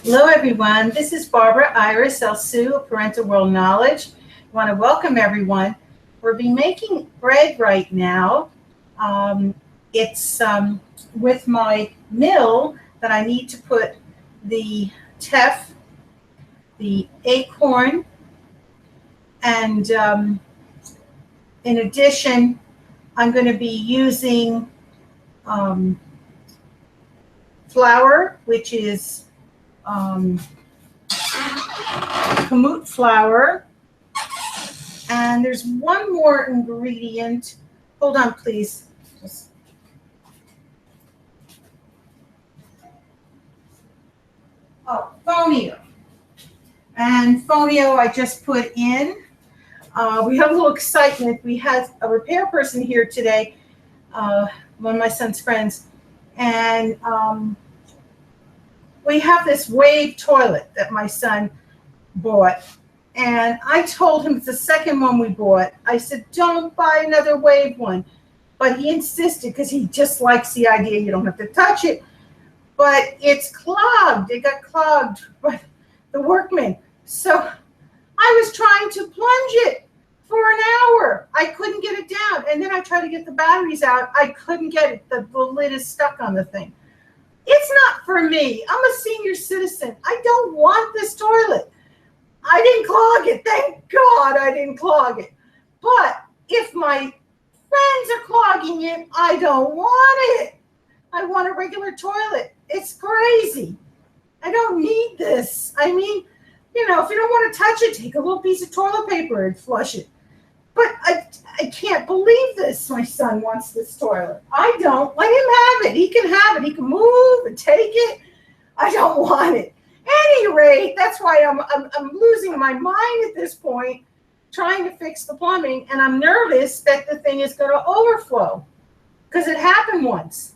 Hello, everyone. This is Barbara Iris Elsu of Parental World Knowledge. I want to welcome everyone. We'll be making bread right now. It's with my mill that I need to put the teff, the acorn, and in addition, I'm going to be using flour, which is kamut flour, and there's one more ingredient. Hold on, please. Fonio. And fonio I just put in. We have a little excitement. We had a repair person here today, one of my son's friends, and we have this Wave toilet that my son bought. And I told him, it's the second one we bought. I said, don't buy another Wave one. But he insisted because he just likes the idea you don't have to touch it. But it's clogged. It got clogged by the workman. So I was trying to plunge it for an hour. I couldn't get it down. And then I tried to get the batteries out. I couldn't get it. The lid is stuck on the thing. It's not for me. I'm a senior citizen. I don't want this toilet. I didn't clog it. Thank God I didn't clog it. But if my friends are clogging it, I don't want it. I want a regular toilet. It's crazy. I don't need this. I mean, you know, if you don't want to touch it, take a little piece of toilet paper and flush it. But I can't believe this. My son wants this toilet. I don't. Let him have it. He can have it. He can move and take it. I don't want it. At any rate, that's why I'm losing my mind at this point, trying to fix the plumbing, and I'm nervous that the thing is going to overflow because it happened once.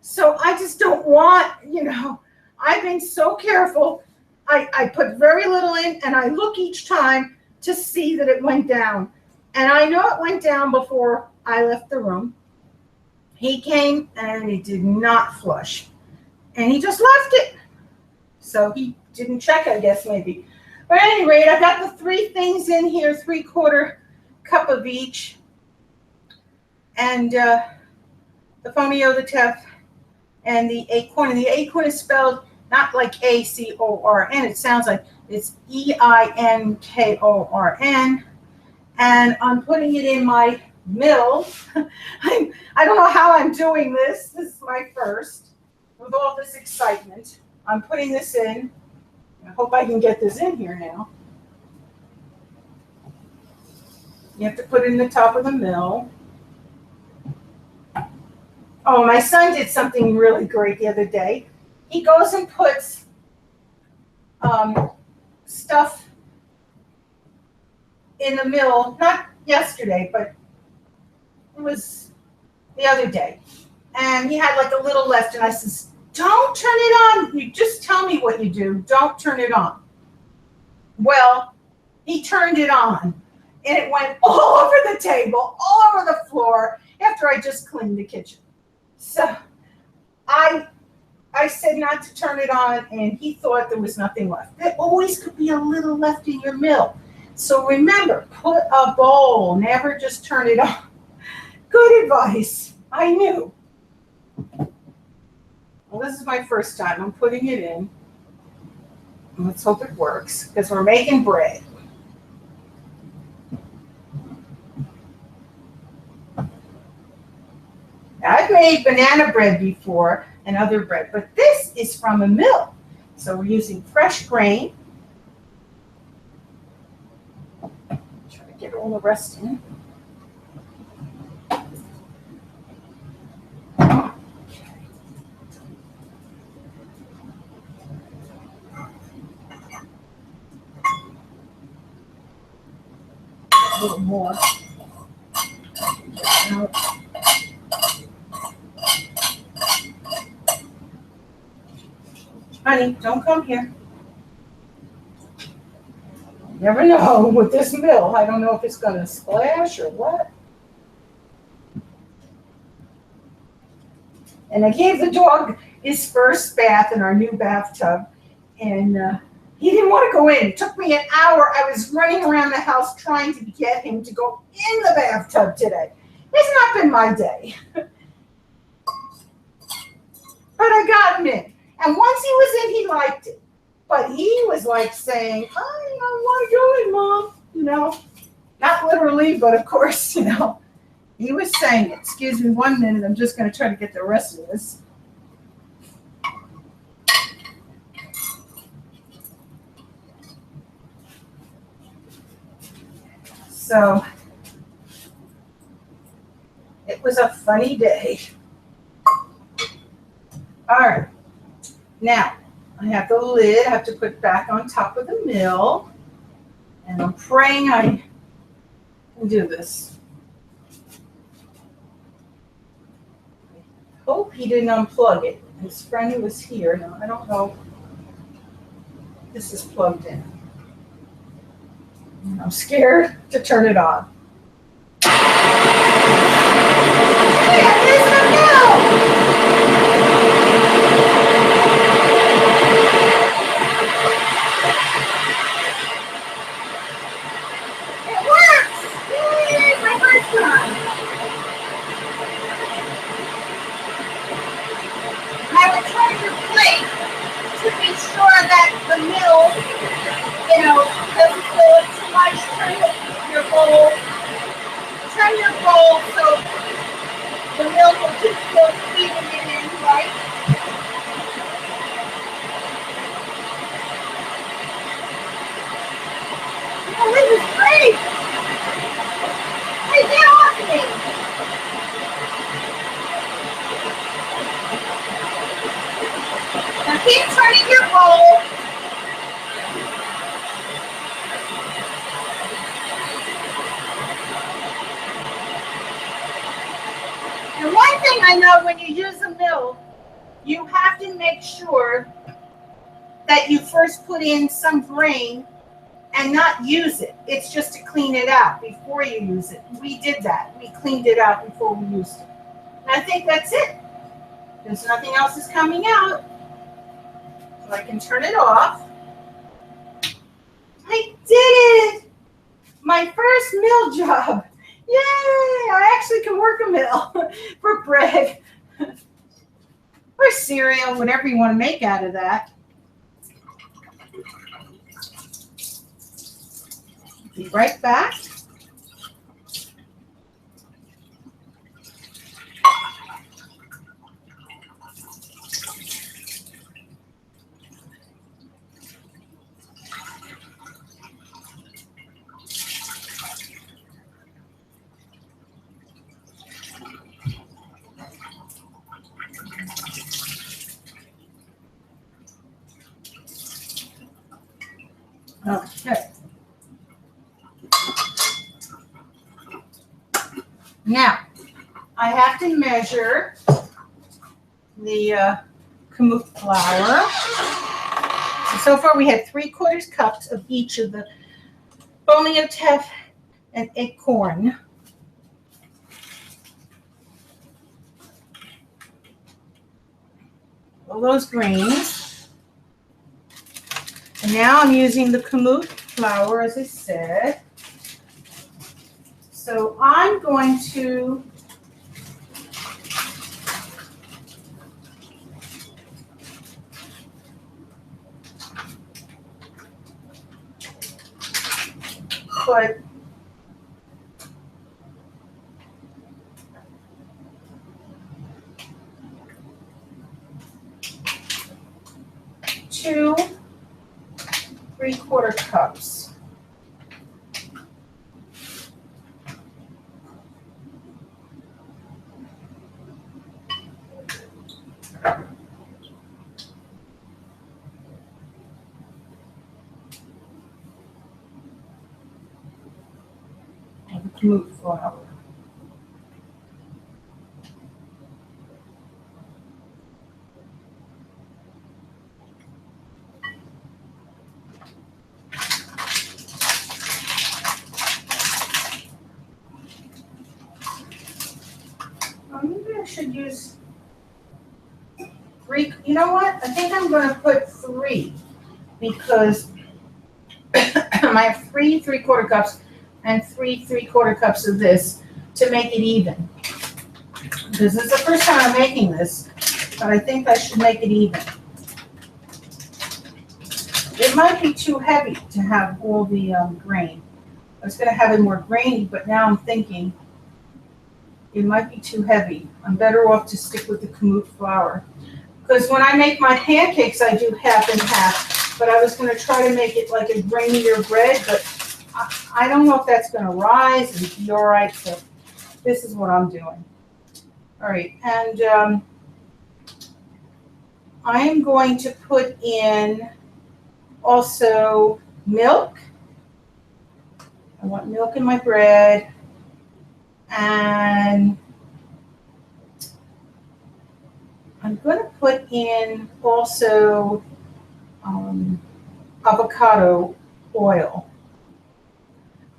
So I just don't want, you know, I've been so careful. I put very little in, and I look each time to see that it went down. And I know it went down before I left the room. He came, and he did not flush. And he just left it. So he didn't check, I guess, maybe. But at any rate, I got the three things in here, 3/4 cup of each. And the fonio, the teff, and the acorn. And the acorn is spelled not like A-C-O-R-N. It sounds like it's E-I-N-K-O-R-N. And I'm putting it in my mill. I don't know how I'm doing this. This is my first with all this excitement. I'm putting this in. I hope I can get this in here now. You have to put it in the top of the mill. Oh, my son did something really great the other day. He goes and puts stuff in the mill, not yesterday, but it was the other day. And he had like a little left, and I says, don't turn it on. You just tell me what you do. Don't turn it on. Well, he turned it on, and it went all over the table, all over the floor after I just cleaned the kitchen. So I said not to turn it on, and he thought there was nothing left. There always could be a little left in your mill. So remember, put a bowl. Never just turn it on. Good advice. I knew. Well, this is my first time. I'm putting it in. Let's hope it works, because we're making bread. Now, I've made banana bread before and other bread, but this is from a mill. So we're using fresh grain. Try to get all the rest in. A little more. Honey, don't come here. You never know with this mill. I don't know if it's going to splash or what. And I gave the dog his first bath in our new bathtub. And he didn't want to go in. It took me an hour. I was running around the house trying to get him to go in the bathtub today. It's not been my day. But I got him in. And once he was in, he liked it. But he was like saying, I don't want to go in, Mom. You know, not literally, but of course, you know, he was saying it. Excuse me 1 minute. I'm just going to try to get the rest of this. So it was a funny day. All right. Now, I have the lid. I have to put back on top of the mill. And I'm praying I can do this. I hope he didn't unplug it. His friend who was here. Now, I don't know. This is plugged in. I'm scared to turn it on. Hey, there's the mill! It works! Yay, my first time! I would turn your plate to be sure that the mill, you know, doesn't fill it too much. Turn your bowl so the mill will keep feeding it in, right? Oh, this is great! Hey, get off me! Now keep turning your bowl. And one thing I know, when you use a mill, you have to make sure that you first put in some grain and not use it. It's just to clean it out before you use it. We did that. We cleaned it out before we used it. And I think that's it. There's nothing else is coming out. So I can turn it off. I did it! My first mill job. Yay! I actually can work a mill for bread or cereal, whatever you want to make out of that. Be right back. Okay. Now, I have to measure the kamut flour. So far we had 3/4 cups of each of the bony of teff and acorn. All those grains. And now I'm using the kamut flour, as I said. So I'm going to put two 3/4 cups. Kamut flour. Maybe I should use 3. You know what? I think I'm going to put 3 because I have 3 3/4 cups and 3 3/4 cups of this to make it even. This is the first time I'm making this, but I think I should make it even. It might be too heavy to have all the grain. I was going to have it more grainy, but now I'm thinking it might be too heavy. I'm better off to stick with the kamut flour. Because when I make my pancakes, I do half and half. But I was going to try to make it like a grainier bread, but I don't know if that's going to rise and be all right. So this is what I'm doing. All right, and I am going to put in also milk. I want milk in my bread. And I'm going to put in also avocado oil.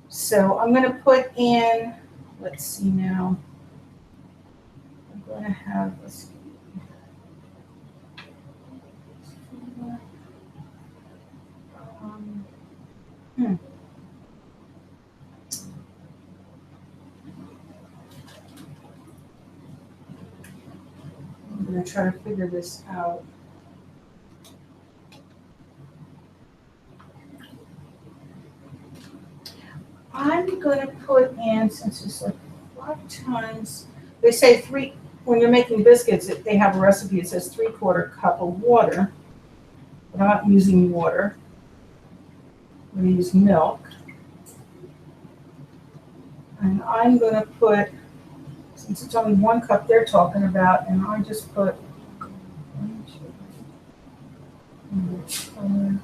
So I'm going to put in, let's see now. I'm going to have, let's see. I'm going to try to figure this out. I'm going to put in, since it's like 5 times, they say 3, when you're making biscuits, they have a recipe that says 3/4 cup of water. But I'm not using water. I'm going to use milk. And I'm going to put, since it's only 1 cup they're talking about, and I just put 1, 2, 3,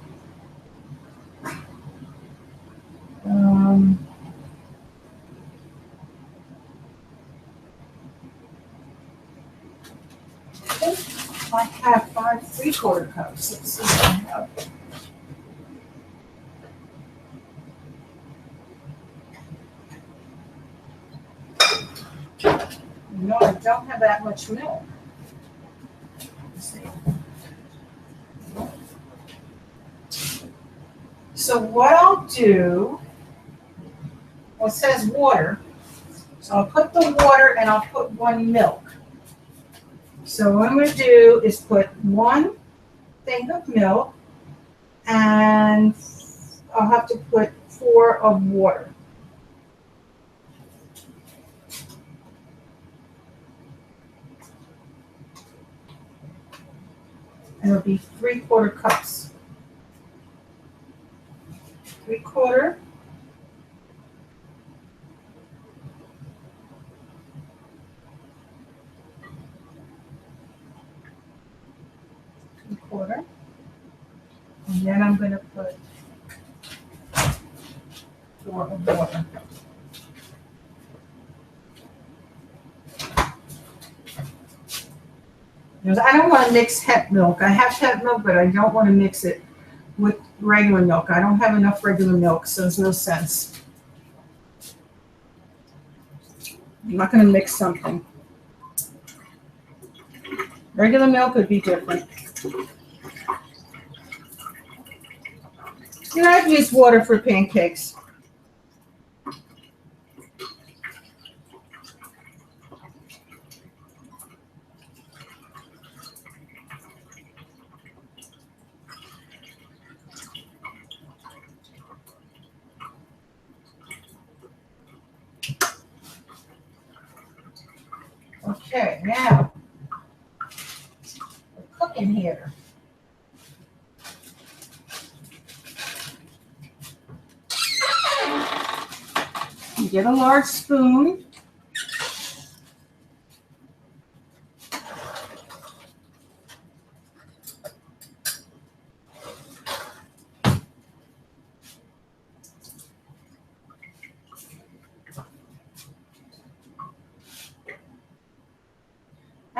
I have 5 3/4 cups. Let's see what I have. No, I don't have that much milk. Let's see. So what I'll do, well, it says water. So I'll put the water and I'll put 1 milk. So what I'm going to do is put 1 thing of milk, and I'll have to put 4 of water. And it'll be 3/4 cups. 3/4. Quarter, and then I'm going to put 4 of water. Because I don't want to mix hemp milk. I have hemp milk, but I don't want to mix it with regular milk. I don't have enough regular milk, so there's no sense. I'm not going to mix something. Regular milk would be different. You know, I've used water for pancakes. Okay, now we're cooking here. You get a large spoon.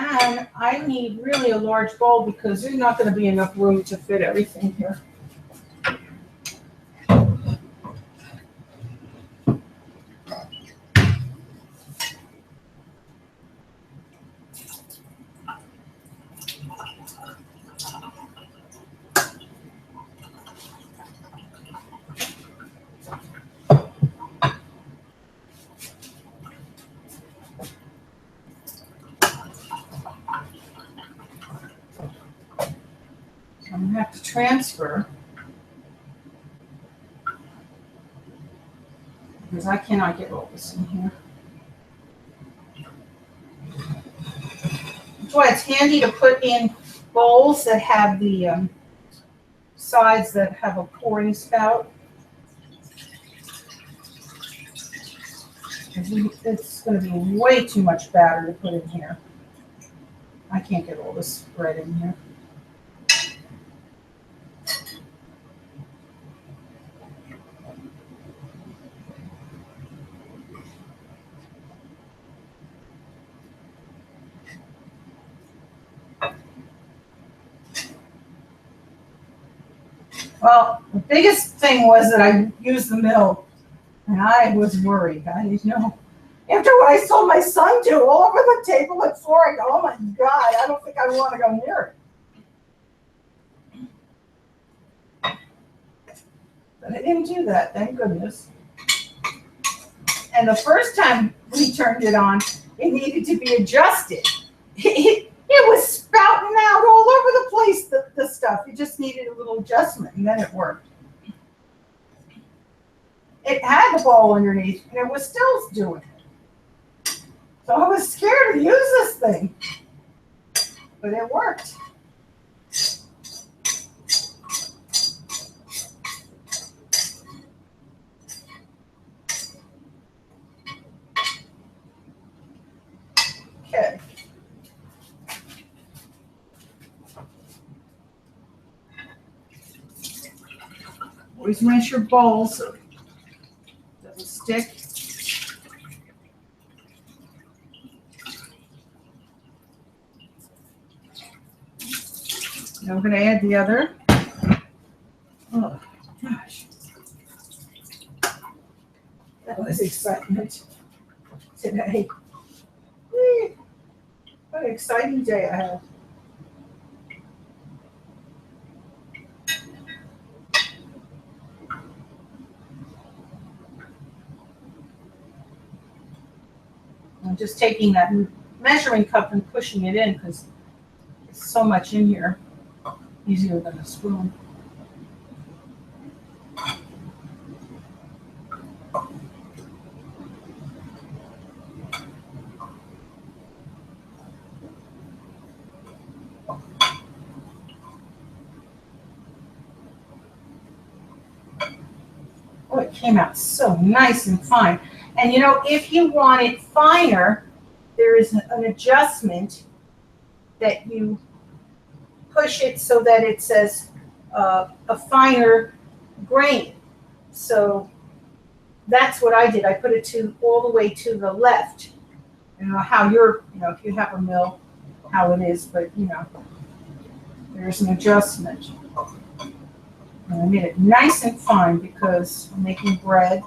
And I need really a large bowl because there's not going to be enough room to fit everything here. I'm going to have to transfer because I cannot get all this in here. That's why it's handy to put in bowls that have the sides that have a pouring spout. It's going to be way too much batter to put in here. I can't get all this bread in here. Well, the biggest thing was that I used the mill, and I was worried. I didn't know. After what I saw my son do all over the table and floor, I go, oh my God, I don't think I want to go near it. But I didn't do that, thank goodness. And the first time we turned it on, it needed to be adjusted. It was spouting out all over the place, the stuff. It just needed a little adjustment, and then it worked. It had the bowl underneath, and it was still doing it. So I was scared to use this thing, but it worked. Okay. Always rinse your bowl so it doesn't stick. Now I'm going to add the other. Oh, gosh. That was excitement today. What an exciting day I had. I'm just taking that measuring cup and pushing it in because there's so much in here. Easier than a spoon. Oh, it came out so nice and fine. And you know, if you want it finer, there is an adjustment that you push it so that it says a finer grain. So that's what I did. I put it all the way to the left. I don't know how if you have a mill, how it is, but there's an adjustment. And I made it nice and fine because I'm making bread.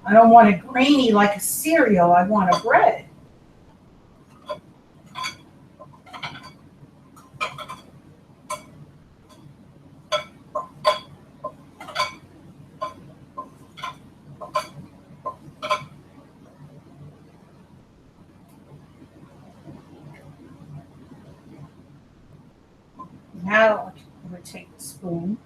I don't want it grainy like a cereal. I want a bread. Now I'm going to take the spoon.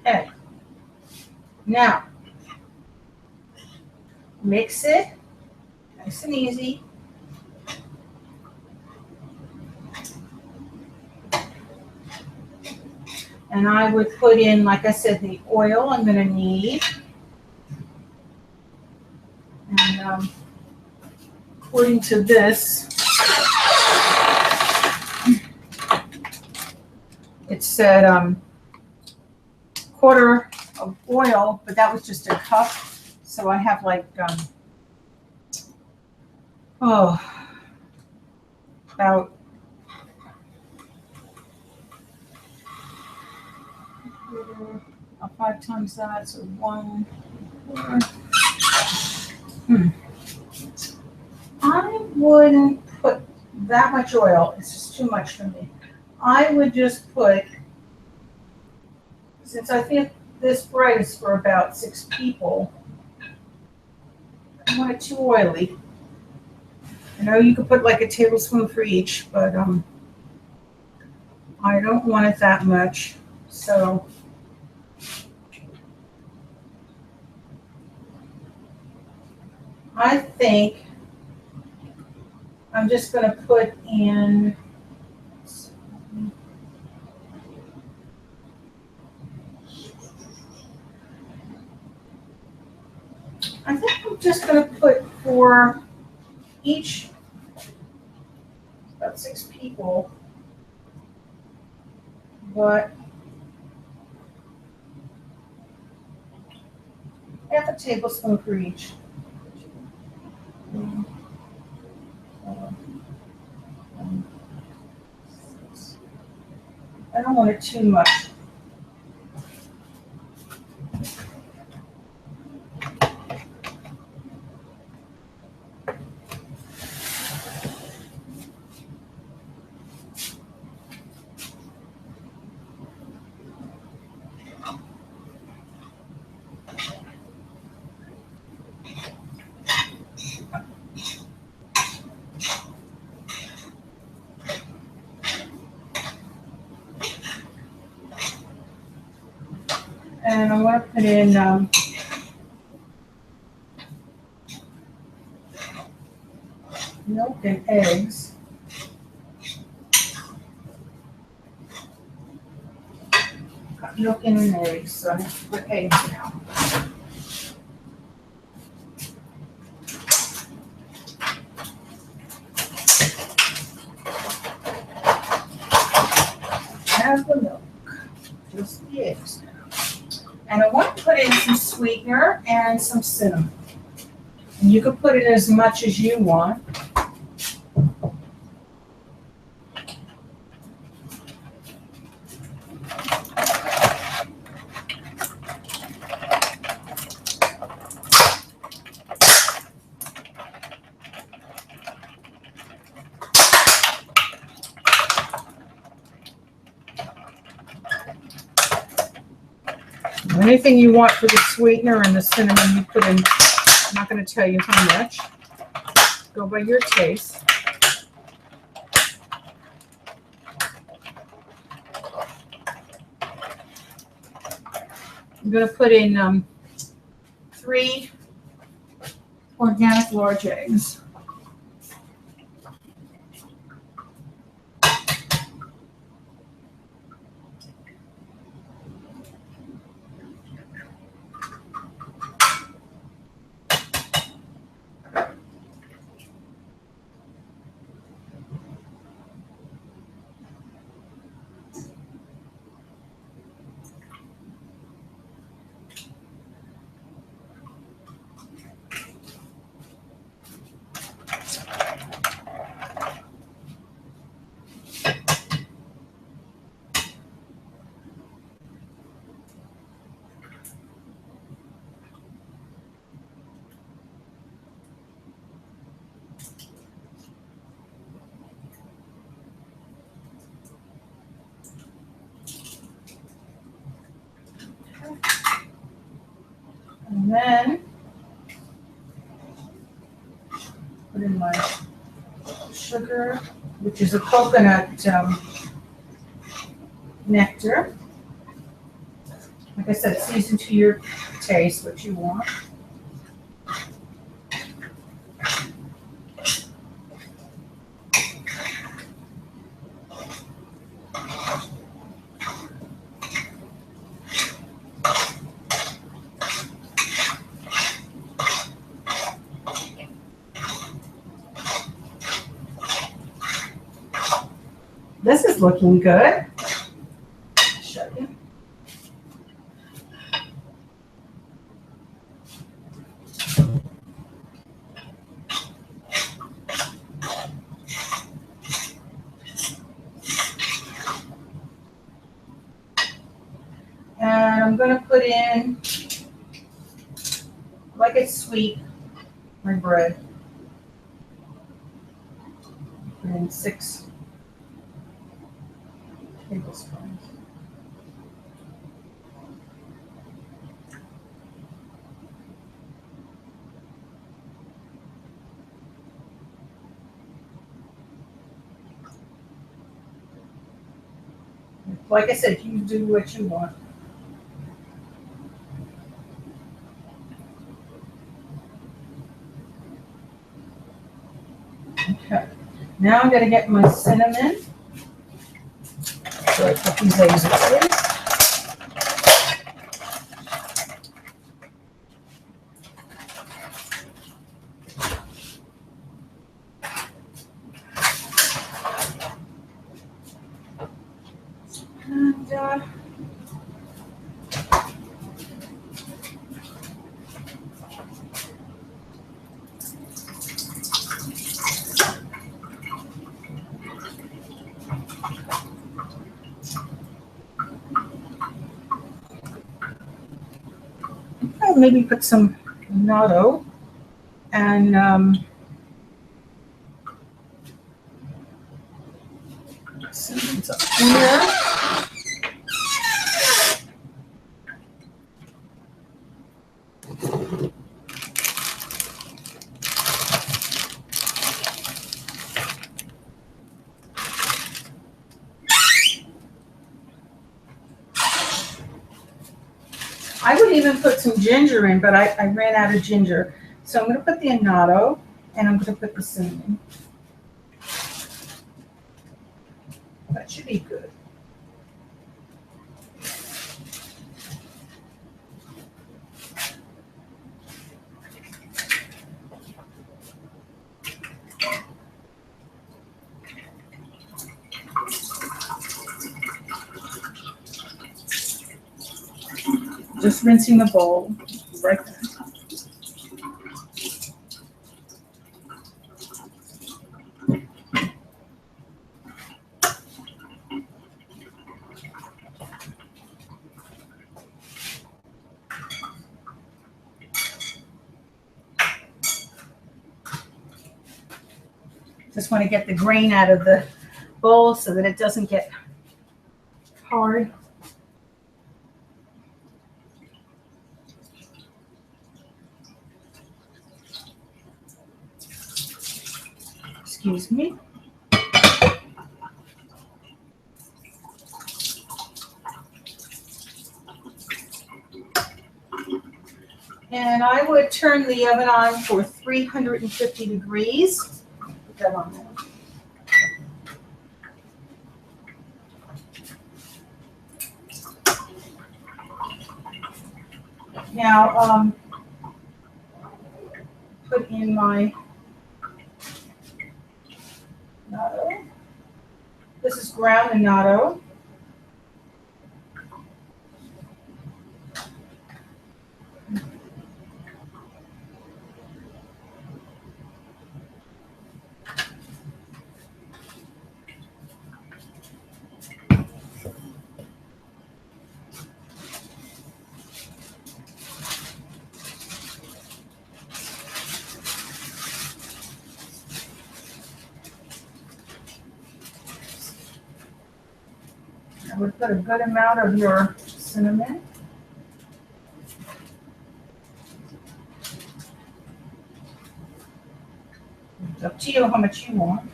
Okay. Now, mix it nice and easy. And I would put in, like I said, the oil I'm going to need. And according to this, it said quarter of oil, but that was just a cup. So I have like, about 5 times that, so 1 quarter. I wouldn't put that much oil. It's just too much for me. I would just put, since I think this bread is for about 6 people, I don't want it too oily. I know you could put like a tablespoon for each, but I don't want it that much. So I think I'm just going to put in, I think I'm just going to put for each, about 6 people, but half a tablespoon for each. I don't want it too much. And I'm going to put in milk and eggs. Got milk in and eggs, so I have to put eggs now. Have the milk, just the eggs now. And I want to put in some sweetener and some cinnamon. And you can put in as much as you want. Anything you want for the sweetener and the cinnamon, you put in. I'm not going to tell you how much. Go by your taste. I'm going to put in 3 organic large eggs. And then put in my sugar, which is a coconut nectar. Like I said, season to your taste, what you want. This is looking good. Show you. I'm going to put in, like it's sweet, my bread. Put in 6 tablespoons. Like I said, you do what you want. Okay. Now I'm going to get my cinnamon. So I put these eggs in. And I'll maybe put some natto and cinnamon's up here. I would even put some ginger in, but I ran out of ginger. So I'm going to put the annatto, and I'm going to put the cinnamon. That should be good. Just rinsing the bowl right there. Just want to get the grain out of the bowl so that it doesn't get hard. Excuse me. And I would turn the oven on for 350 degrees. Put that on there. Now, put in my natto. This is ground annatto. I would put a good amount of your cinnamon. It's up to you how much you want.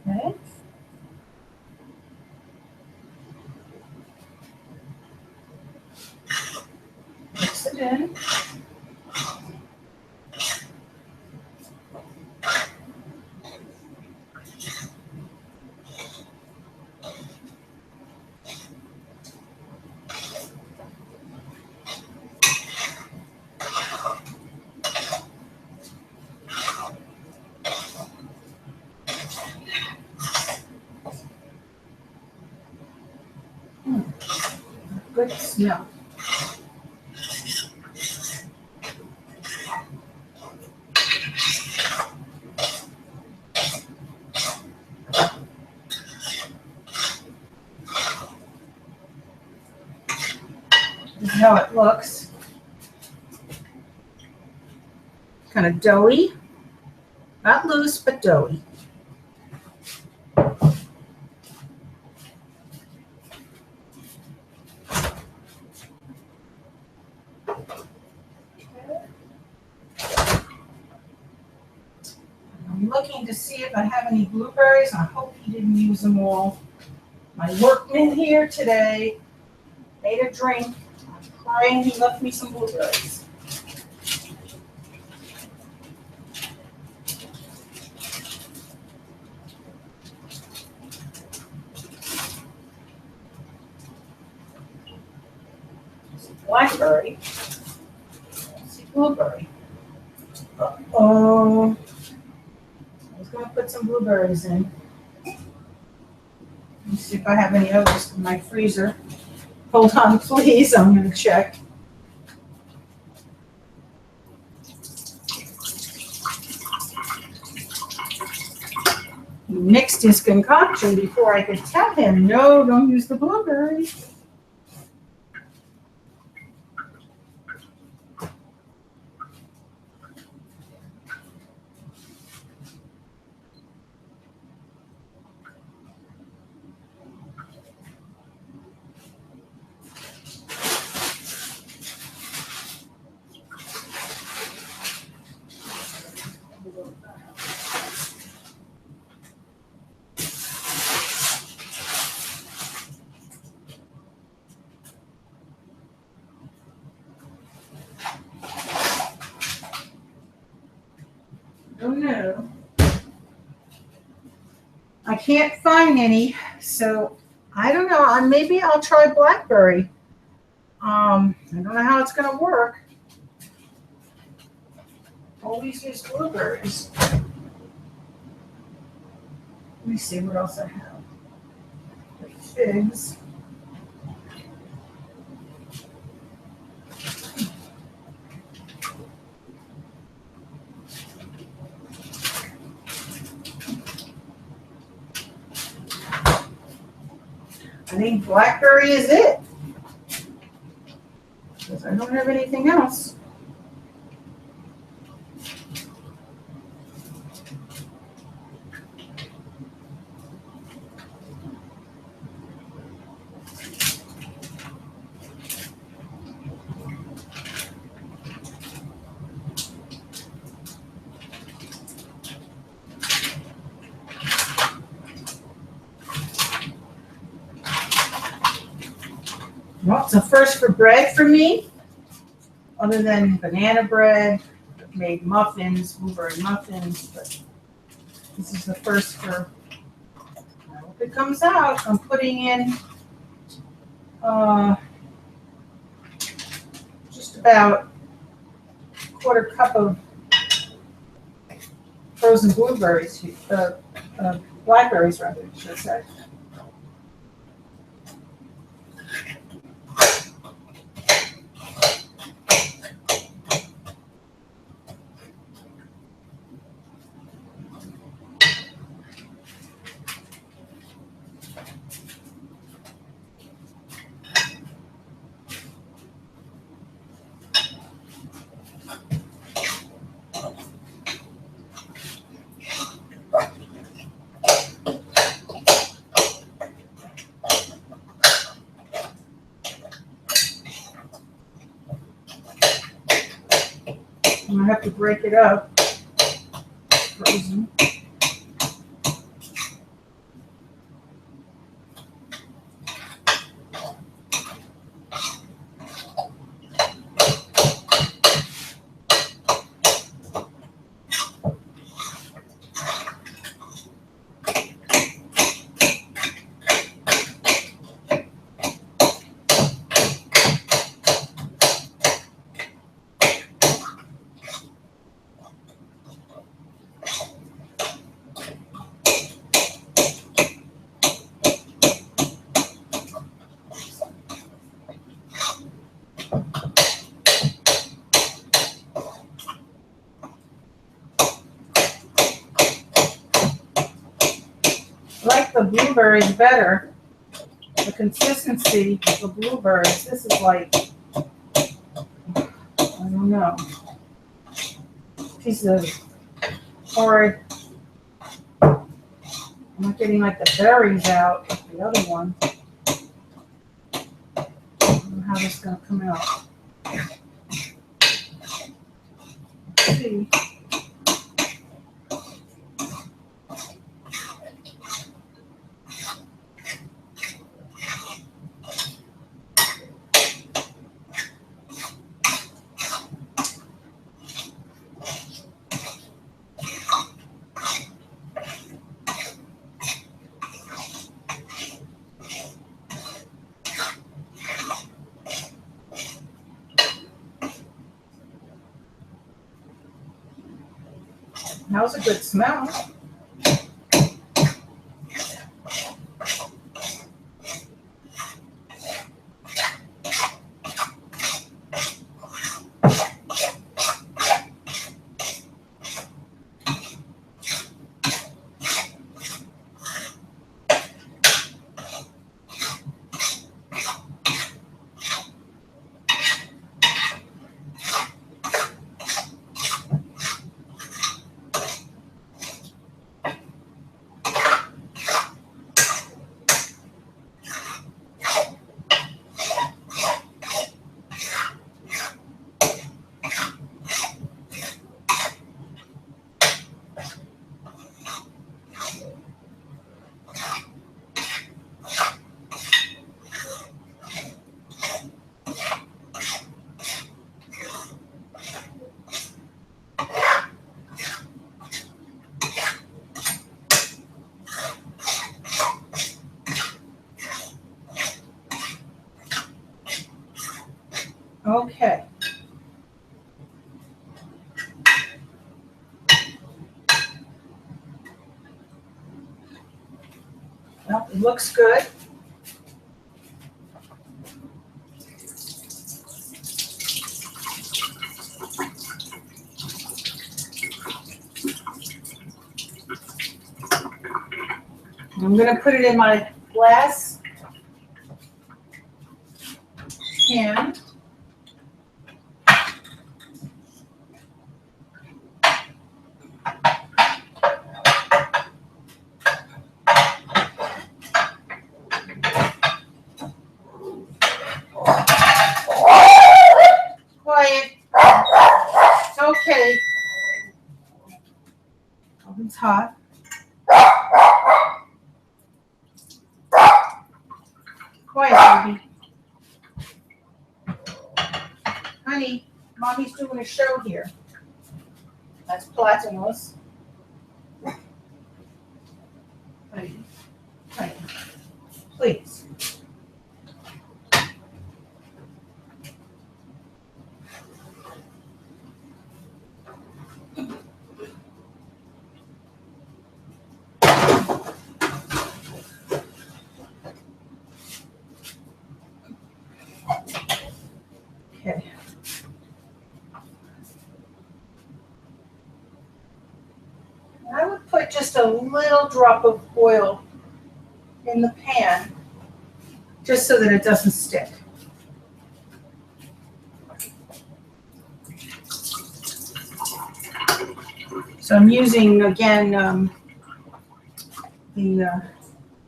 Okay. Mix it in. Good smell. This is how it looks. Kind of doughy. Not loose, but doughy. I'm looking to see if I have any blueberries. I hope he didn't use them all. My workman here today made a drink. I'm praying he left me some blueberries. Blackberry. Let's see, blueberry. Uh-oh. I was going to put some blueberries in. Let me see if I have any others in my freezer. Hold on, please. I'm going to check. He mixed his concoction before I could tell him, no, don't use the blueberries. Oh no. I can't find any, so I don't know. Maybe I'll try blackberry. I don't know how it's going to work. Always use blueberries. Let me see what else I have. Figs. I think blackberry is it, because I don't have anything else. Well, it's a first for bread for me, other than banana bread. I've made muffins, blueberry muffins, but this is the first for, I hope it comes out. I'm putting in just about a quarter cup of frozen blueberries, blackberries rather, I should say. I'm gonna have to break it up. Frozen. the blueberries better. The consistency of the blueberries. This is like, I don't know, piece of hard. I'm not getting like the berries out of the other one. I don't know how this is going to come out. Let's see. That was a good smell. Okay. Well, it looks good. I'm going to put it in my glass pan. Quiet. It's okay. Oven's hot. Quiet, baby. Honey, Mommy's doing a show here. That's Platinus. Honey, honey, please. Okay. I would put just a little drop of oil in the pan just so that it doesn't stick. So I'm using, again, the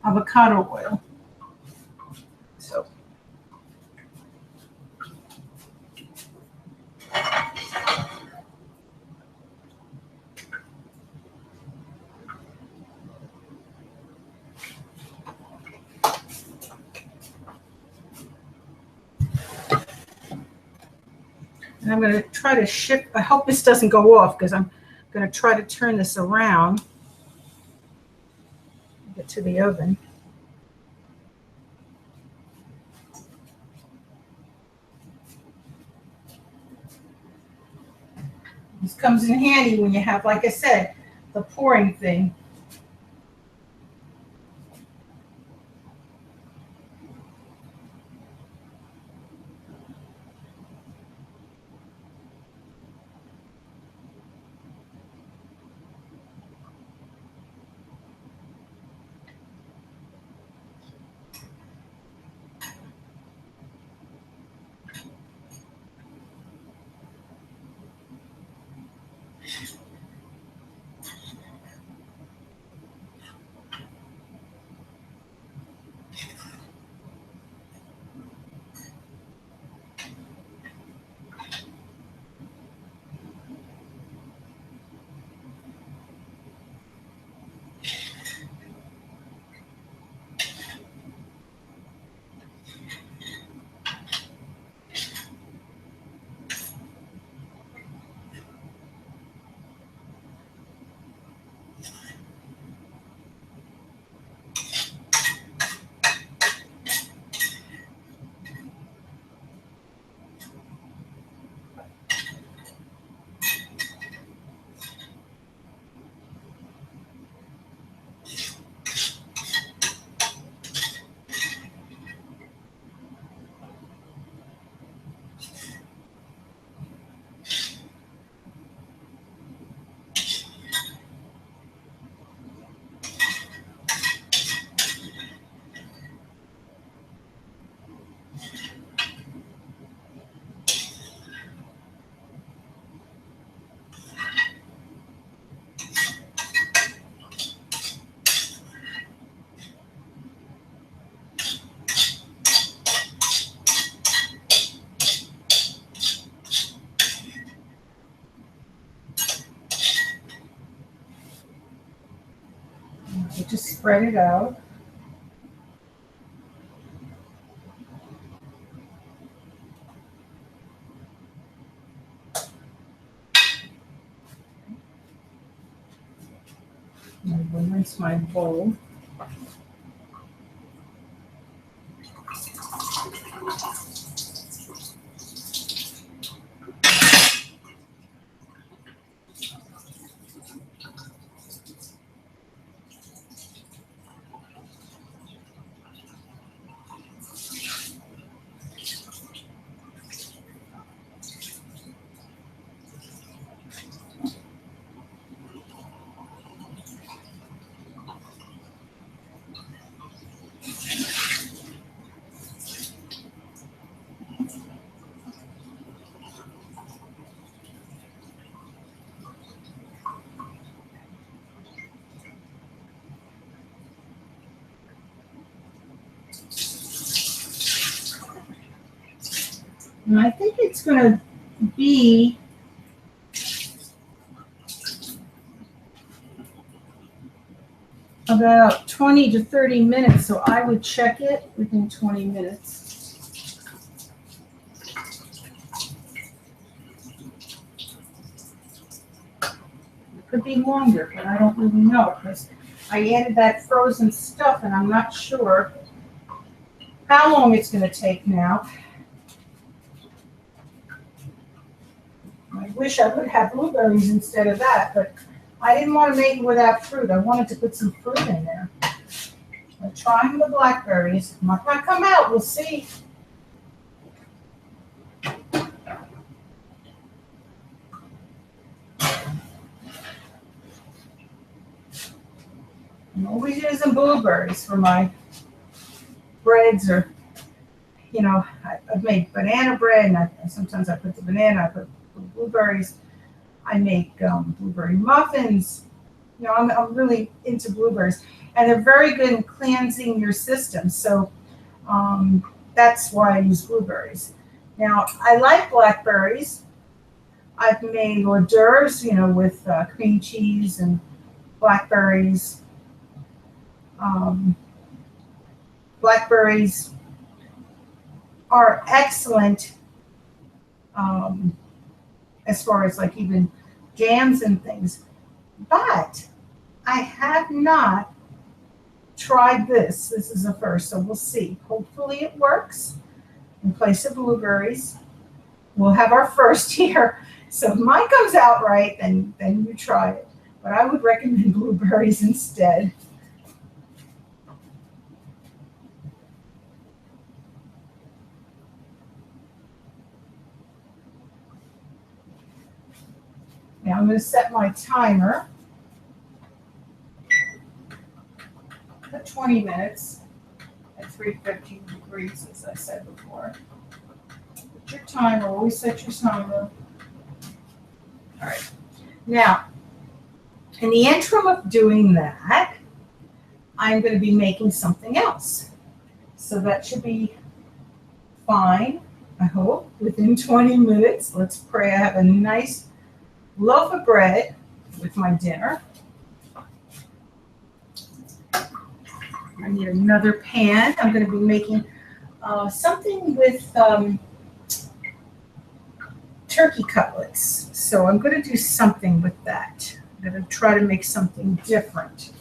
avocado oil. So and I'm going to try to shift. I hope this doesn't go off because I'm going to try to turn this around. Get to the oven. This comes in handy when you have, like I said, the pouring thing. Just spread it out. I'm going to rinse my bowl. And I think it's going to be about 20 to 30 minutes, so I would check it within 20 minutes. It could be longer, but I don't really know because I added that frozen stuff and I'm not sure how long it's going to take now. I wish I would have blueberries instead of that, but I didn't want to make it without fruit. I wanted to put some fruit in there. I'm trying the blackberries. Might not come out. We'll see. I'm always using blueberries for my breads, or, you know, I've made banana bread, and sometimes I put the banana, I put blueberries. I make blueberry muffins. You know, I'm really into blueberries, and they're very good in cleansing your system. So that's why I use blueberries. Now, I like blackberries. I've made hors d'oeuvres, you know, with cream cheese and blackberries. Blackberries are excellent as far as like even jams and things. But I have not tried this. This is a first, so we'll see. Hopefully it works. In place of blueberries, we'll have our first here. So if mine comes out right, then you try it. But I would recommend blueberries instead. Now I'm going to set my timer for 20 minutes at 350 degrees, as I said before. Put your timer, always set your timer. All right. Now, in the interim of doing that, I'm going to be making something else. So that should be fine, I hope, within 20 minutes. Let's pray I have a nice loaf of bread with my dinner. I need another pan. I'm going to be making something with turkey cutlets. So I'm going to do something with that. I'm going to try to make something different.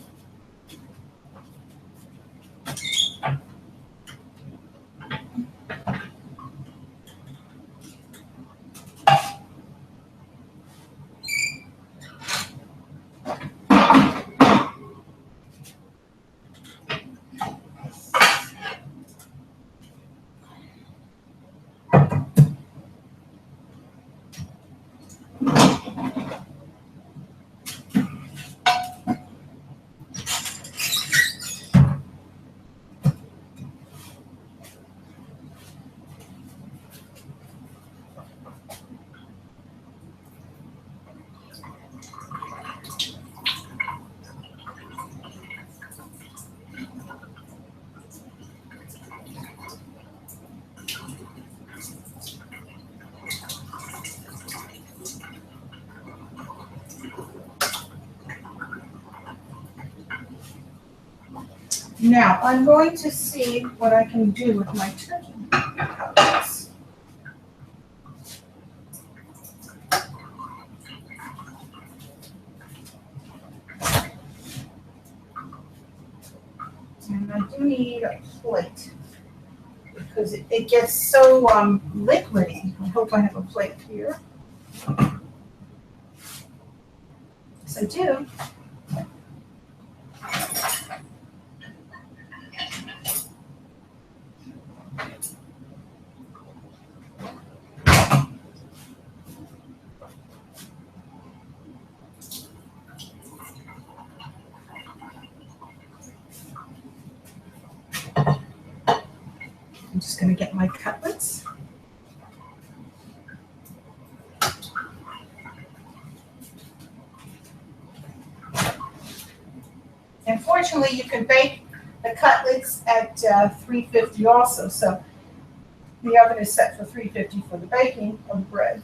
Now, I'm going to see what I can do with my turkey cutlets. And I do need a plate because it gets so liquidy. I hope I have a plate here. Yes, I do. I'm just going to get my cutlets. And fortunately, you can bake the cutlets at 350 also. So the oven is set for 350 for the baking of the bread.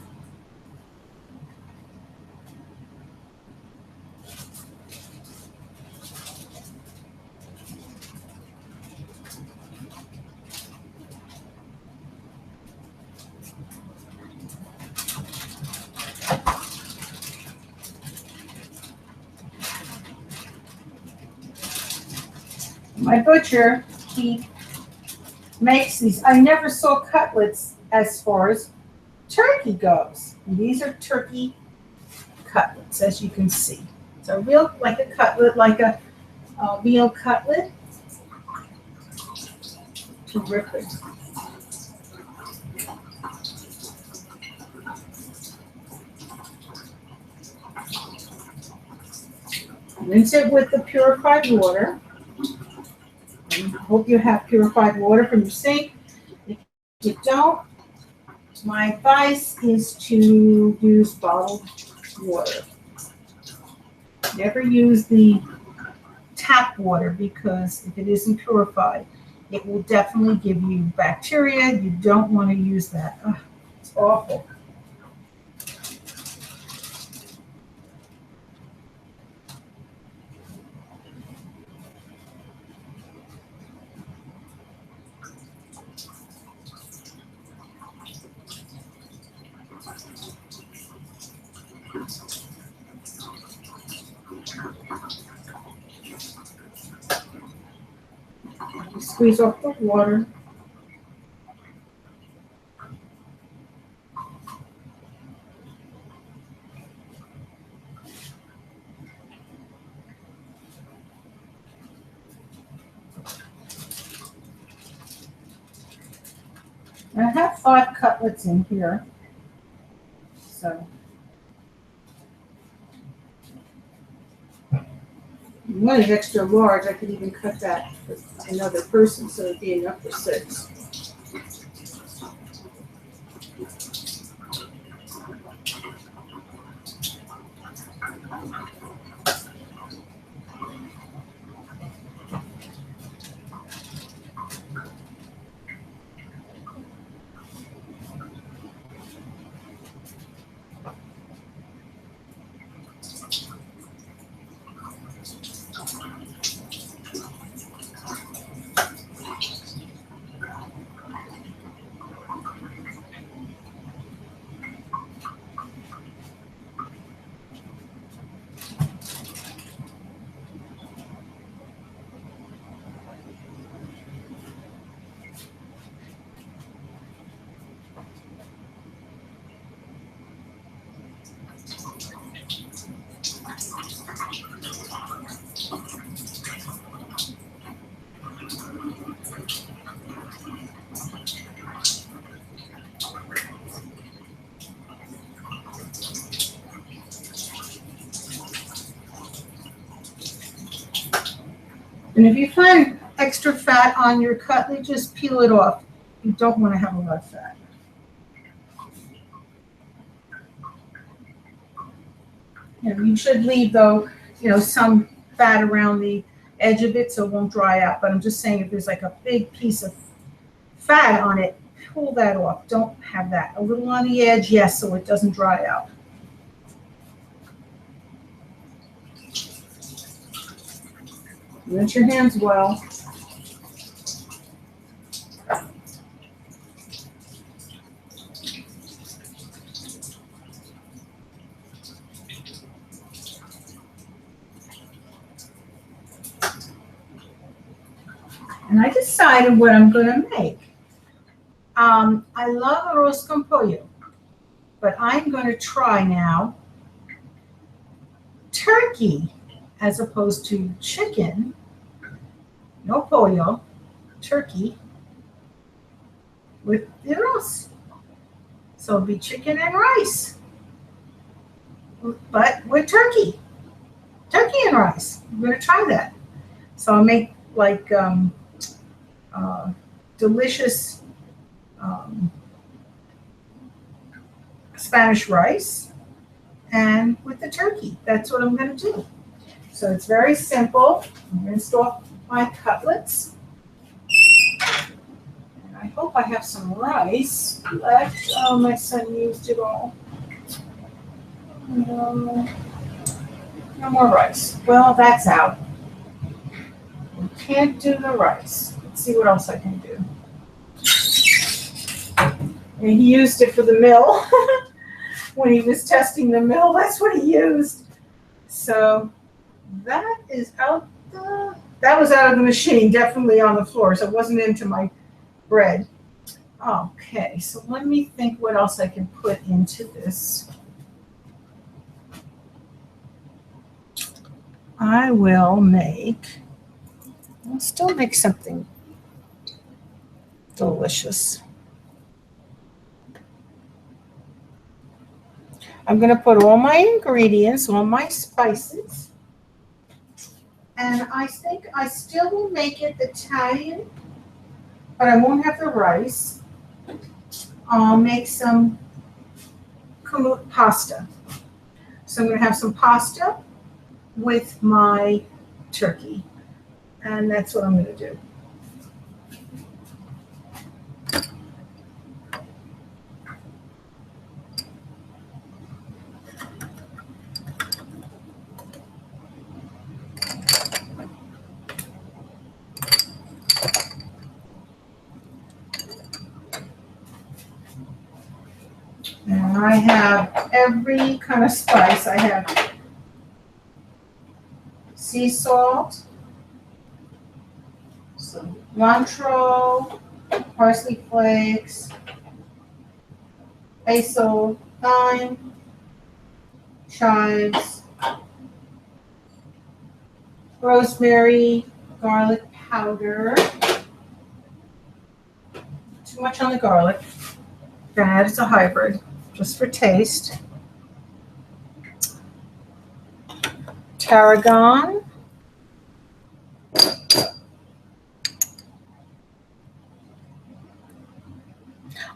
My butcher, he makes these. I never saw cutlets as far as turkey goes. And these are turkey cutlets, as you can see. So real like a cutlet, like a veal cutlet. Terrific. Rinse it with the purified water. I hope you have purified water from your sink. If you don't, my advice is to use bottled water. Never use the tap water because if it isn't purified, it will definitely give you bacteria. You don't want to use that. Ugh, it's awful. Squeeze off the water. I have 5 cutlets in here, so one is extra large. I could even cut that for another person, so it'd be enough for 6. And if you find extra fat on your cutlet, just peel it off. You don't want to have a lot of fat. You should leave, though, some fat around the edge of it so it won't dry out. But I'm just saying, if there's like a big piece of fat on it, pull that off. Don't have that. A little on the edge, yes, so it doesn't dry out. Rinse your hands well. And I decided what I'm going to make. I love arroz con pollo, but I'm going to try now turkey as opposed to chicken. No pollo, turkey with the arroz. So it'll be chicken and rice, but with turkey. Turkey and rice. I'm going to try that. So I'll make like delicious Spanish rice and with the turkey. That's what I'm going to do. So it's very simple. I'm rinsed off my cutlets. And I hope I have some rice left. Oh, my son used it all. No more rice. Well, that's out. We can't do the rice. Let's see what else I can do. And he used it for the mill. When he was testing the mill, that's what he used. So that is out. That was out of the machine, definitely on the floor, so it wasn't into my bread. Okay, so let me think what else I can put into this. I'll still make something delicious. I'm going to put all my ingredients, all my spices, and I think I still will make it Italian, but I won't have the rice. I'll make some pasta. So I'm going to have some pasta with my turkey, and that's what I'm going to do. And I have every kind of spice. I have sea salt, some cilantro, parsley flakes, basil, thyme, chives, rosemary, garlic powder. Too much on the garlic. That is a hybrid, just for taste. Tarragon.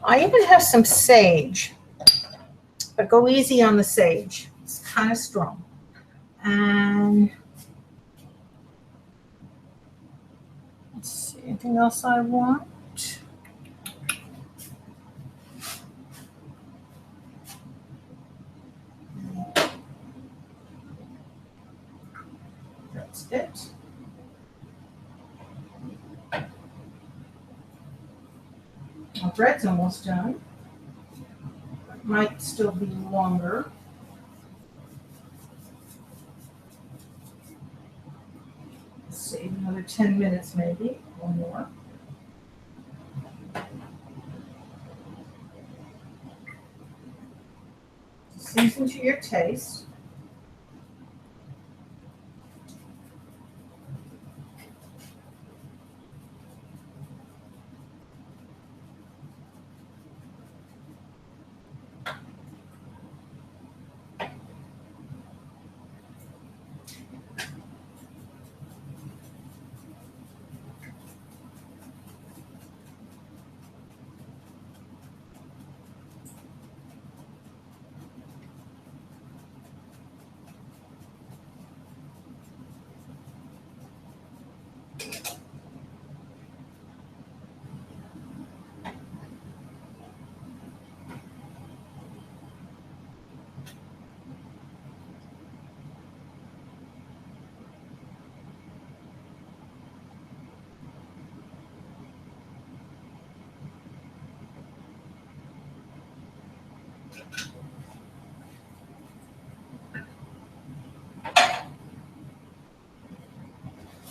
I even have some sage, but go easy on the sage. It's kind of strong. And let's see, anything else I want? That's it. Our bread's almost done. It might still be longer. Let's see, another 10 minutes maybe, or more. Season to your taste.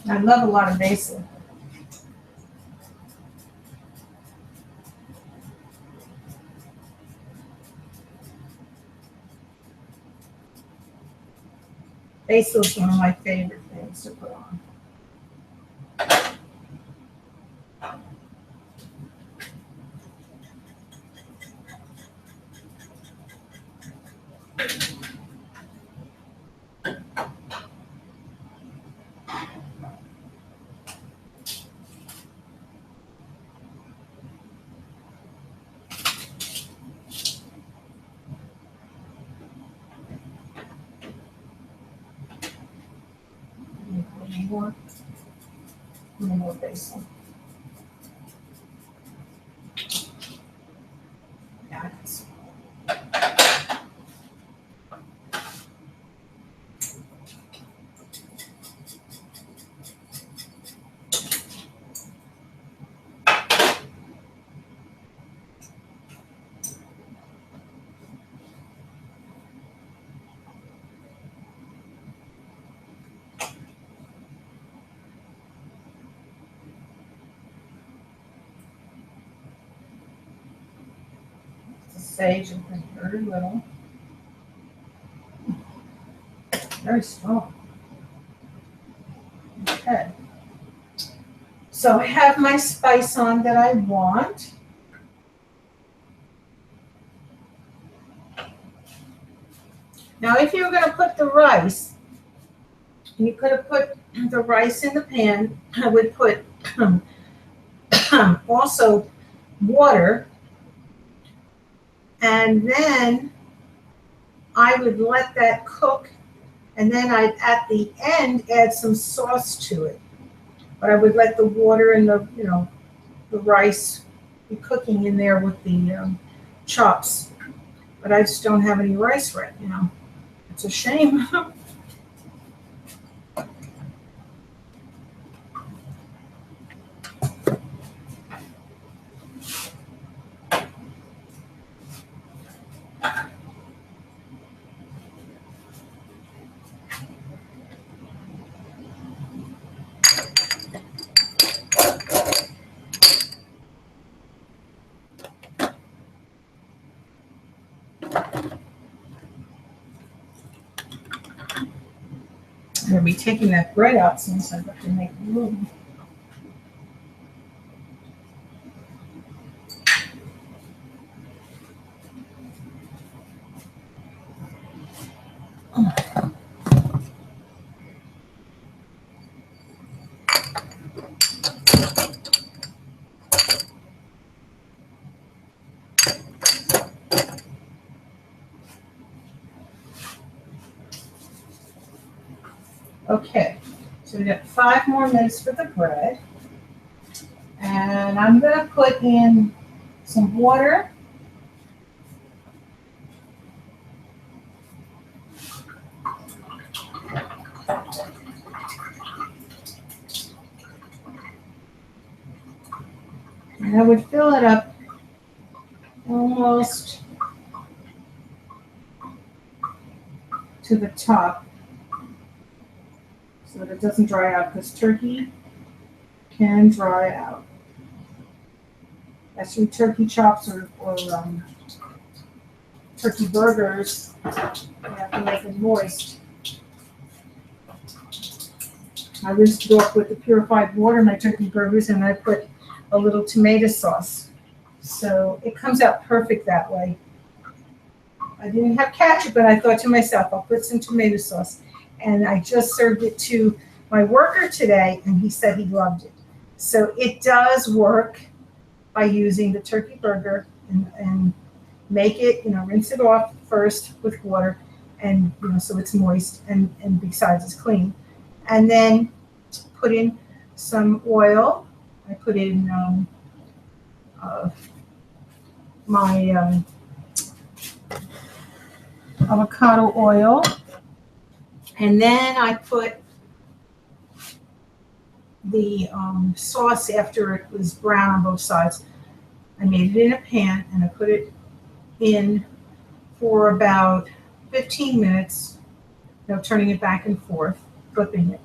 I love a lot of basil. Basil is one of my favorite things to put on. More basil. Yeah, sage and very little. Very strong. Okay. So I have my spice on that I want. Now, if you're going to put the rice, you could have put the rice in the pan. I would put also water, and then I would let that cook, and then I'd at the end add some sauce to it. But I would let the water and the the rice be cooking in there with the chops. But I just don't have any rice right now. It's a shame. I'm going to be taking that bread out since I have to make room. Okay, so we got 5 more minutes for the bread. And I'm going to put in some water. And I would fill it up almost to the top so that it doesn't dry out, because turkey can dry out. Actually, turkey chops or turkey burgers, you have to make them moist. I rinsed it off with the purified water, my turkey burgers, and I put a little tomato sauce. So it comes out perfect that way. I didn't have ketchup, but I thought to myself, I'll put some tomato sauce. And I just served it to my worker today, and he said he loved it. So it does work by using the turkey burger and make it, rinse it off first with water, and so it's moist and besides it's clean. And then put in some oil. I put in my avocado oil, and then I put the sauce after it was brown on both sides. I made it in a pan, and I put it in for about 15 minutes, turning it back and forth, flipping it.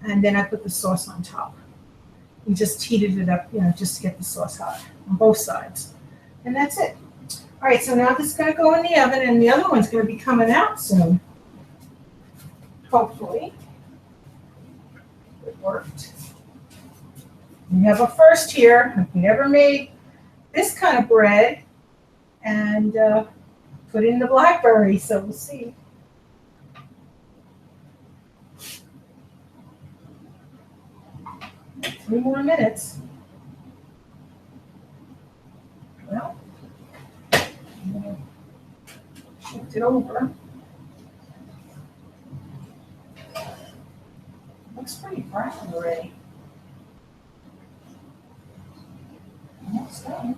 and then I put the sauce on top. We just heated it up, just to get the sauce hot on both sides. And that's it. All right, so now this is going to go in the oven, and the other one's going to be coming out soon. Hopefully. It worked. We have a first here. We never made this kind of bread and put in the blackberry, so we'll see. Three more minutes. Well, I'm going to shift it over. Looks pretty brown already. Almost done.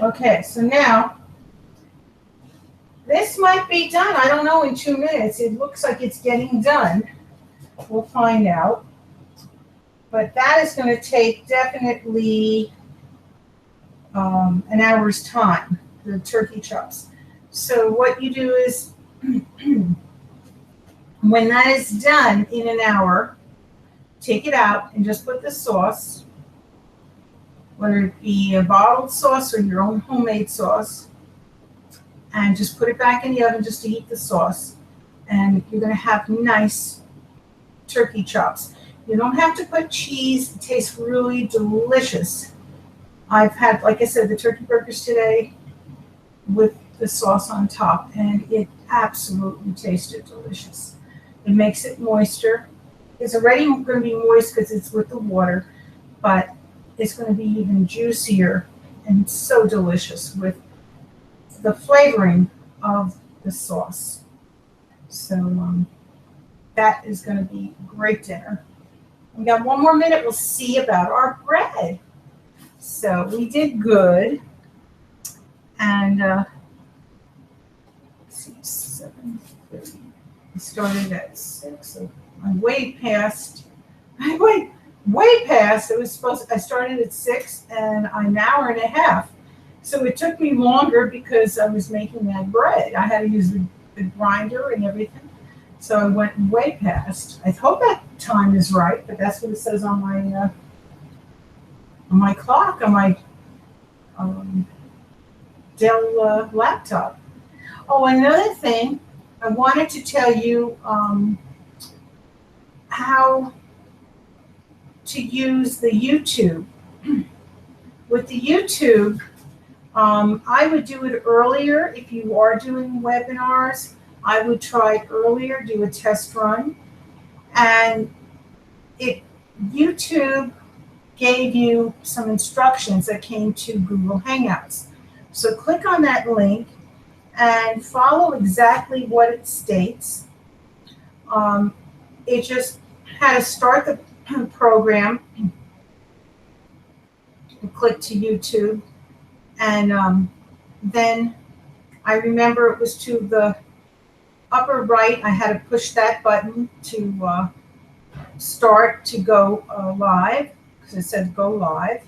Okay, so now this might be done. I don't know, in 2 minutes. It looks like it's getting done. We'll find out. But that is going to take definitely an hour's time, the turkey chops. So what you do is, when that is done in an hour, take it out and just put the sauce, whether it be a bottled sauce or your own homemade sauce, and just put it back in the oven just to heat the sauce. And you're going to have nice turkey chops. You don't have to put cheese. It tastes really delicious. I've had, like I said, the turkey burgers today with the sauce on top, and it absolutely tasted delicious. It makes it moister. It's already going to be moist because it's with the water, but it's going to be even juicier and so delicious with the flavoring of the sauce. So that is going to be a great dinner. We got 1 more minute. We'll see about our bread. So we did good. And let's see, 7:30. We started at 6. So I'm way past. Way past. It was I started at 6 and an hour and a half. So it took me longer because I was making that bread. I had to use the grinder and everything. So I went way past. I hope that time is right, but that's what it says on my clock, on my Dell laptop. Oh, another thing, I wanted to tell you how to use the YouTube. With the YouTube, I would do it earlier. If you are doing webinars, I would try it earlier, do a test run. And YouTube gave you some instructions that came to Google Hangouts. So click on that link and follow exactly what it states. It just had to start the program and click to YouTube. And then I remember it was to the upper right. I had to push that button to start to go live, because it said go live.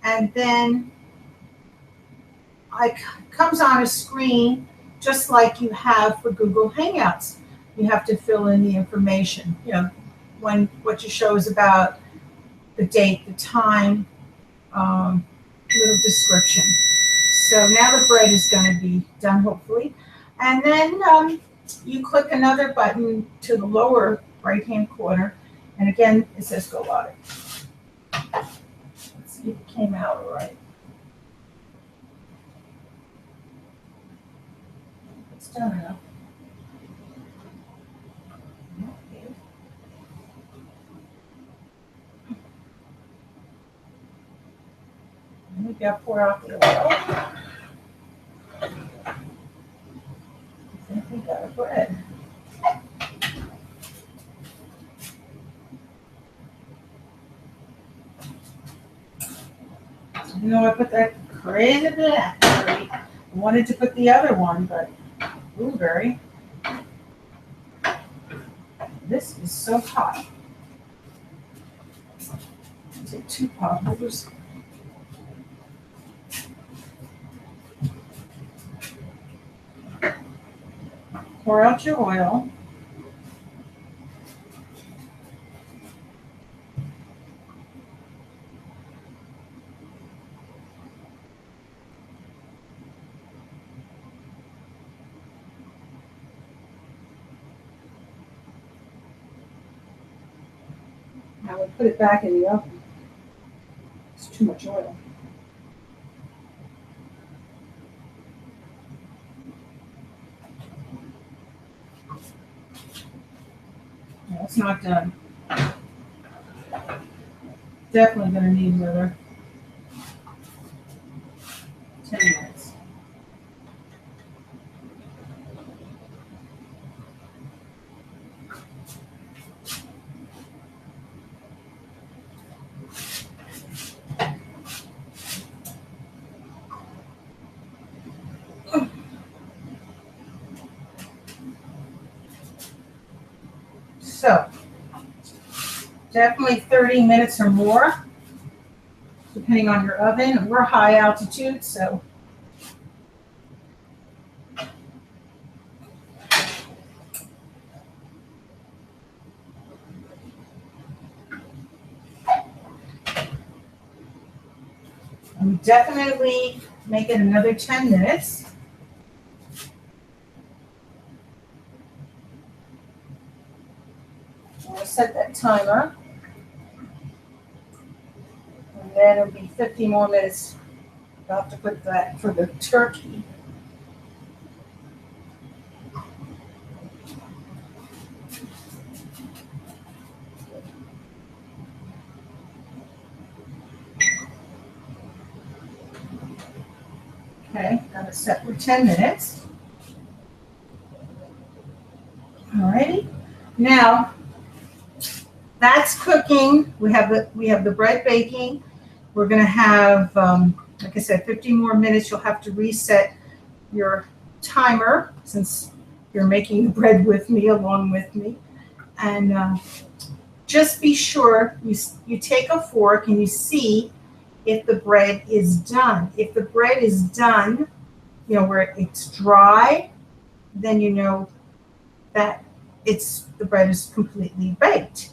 And then it comes on a screen just like you have for Google Hangouts. You have to fill in the information, what your show is about, the date, the time, little description. So now the bread is going to be done, hopefully. And then you click another button to the lower right-hand corner, and again, it says go live. Let's see if it came out all right. It's done enough. Okay. Maybe I'll pour out the oil. I think we got a bread. I put that crazy blackberry. I wanted to put the other one, but blueberry. This is so hot. Take 2 pot holders. Pour out your oil. Now we'll put it back in the oven. It's too much oil. No, it's not done. Definitely going to need another 10 minutes. So, definitely 30 minutes or more, depending on your oven. We're high altitude, so I'm definitely make it another 10 minutes. I'll set that timer. And then it'll be 50 more minutes. I'll have to put that for the turkey. Okay, got it set for 10 minutes. Alrighty. Now that's cooking. We have the bread baking. We're going to have, like I said, 50 more minutes. You'll have to reset your timer since you're making the bread with me, along with me. And just be sure you take a fork and you see if the bread is done. If the bread is done, you know, where it's dry, then you know that the bread is completely baked.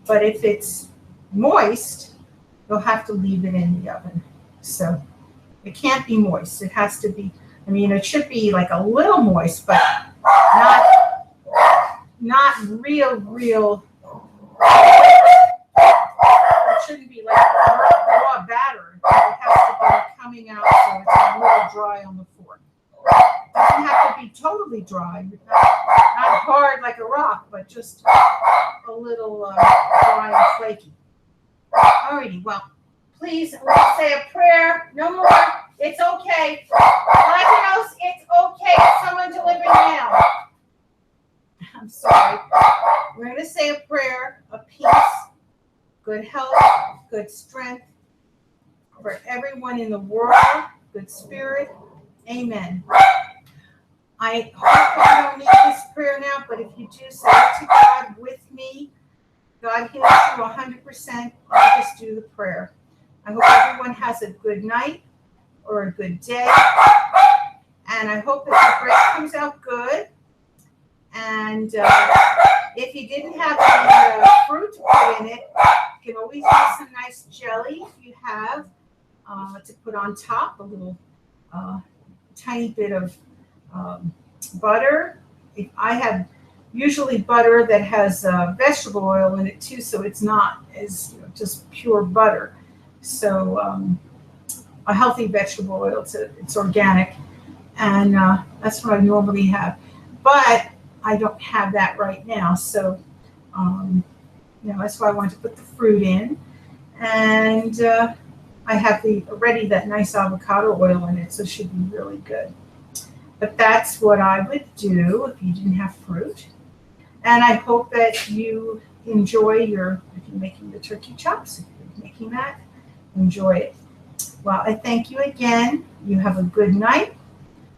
But if it's moist, you'll have to leave it in the oven. So it can't be moist. It has to be, I mean, it should be like a little moist, but not real. It shouldn't be like raw batter. It has to be coming out so it's a little dry on the fork. It doesn't have to be totally dry, not hard like a rock, but just a little dry and flaky. Alrighty, well, please, let's say a prayer. No more. It's okay. Latinos, it's okay. Someone deliver now. I'm sorry. We're going to say a prayer of peace, good health, good strength for everyone in the world, good spirit. Amen. I hope you don't need this prayer now, but if you do, say it to God with me. God heals you 100%. I'll just do the prayer. I hope everyone has a good night or a good day. And I hope that the bread comes out good. And if you didn't have any fruit to put in it, you can always use some nice jelly if you have to put on top, a little tiny bit of butter. If I have usually butter that has vegetable oil in it too, so it's not as just pure butter. So a healthy vegetable oil, it's organic, and that's what I normally have. But I don't have that right now, so that's why I wanted to put the fruit in, and I have already that nice avocado oil in it, so it should be really good. But that's what I would do if you didn't have fruit. And I hope that you enjoy if you're making the turkey chops, if you're making that, enjoy it. Well, I thank you again. You have a good night,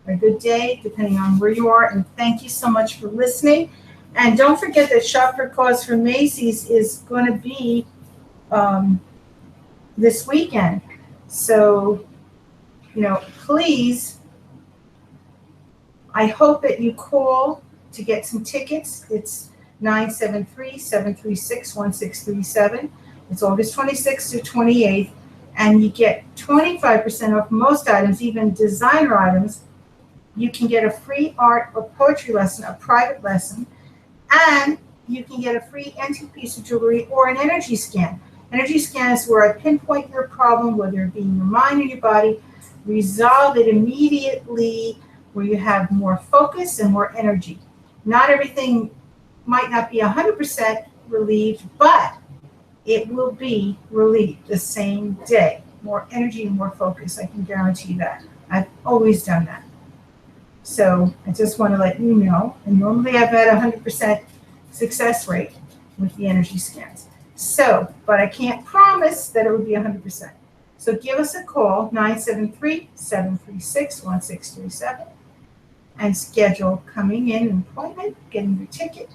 or a good day, depending on where you are. And thank you so much for listening. And don't forget that Shop for Cause for Macy's is going to be this weekend. So, please, I hope that you call to get some tickets. It's 973-736-1637. It's August 26th to 28th. And you get 25% off most items, even designer items. You can get a free art or poetry lesson, a private lesson, and you can get a free antique piece of jewelry or an energy scan. Energy scan is where I pinpoint your problem, whether it be in your mind or your body, resolve it immediately, where you have more focus and more energy. Not everything might not be 100% relieved, but it will be relieved the same day. More energy and more focus, I can guarantee that. I've always done that. So I just want to let you know, and normally I've had 100% success rate with the energy scans. So, but I can't promise that it would be 100%. So give us a call, 973-736-1637, and schedule coming in an appointment, getting your ticket.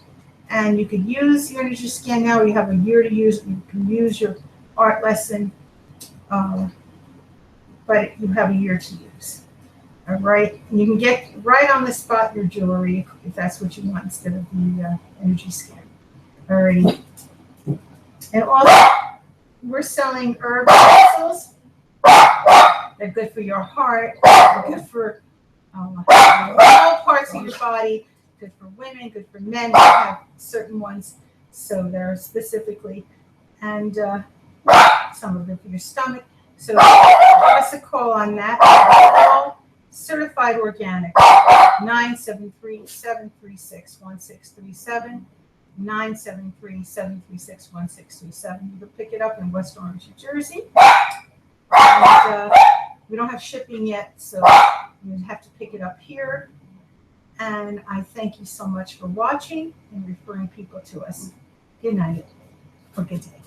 And you could use the energy scan now. You have a year to use. You can use your art lesson, but you have a year to use. All right. And you can get right on the spot your jewelry if that's what you want instead of the energy scan. All right. And also, we're selling herb capsules. They're good for your heart. They're good for all parts of your body. Good for women, good for men. We have certain ones, so they're specifically, and some of them for your stomach. So give us a call on that. All certified organic. 973-736-1637. 973-736-1637. You can pick it up in West Orange, New Jersey. And we don't have shipping yet, so you have to pick it up here. And I thank you so much for watching and referring people to us. Good night or good day.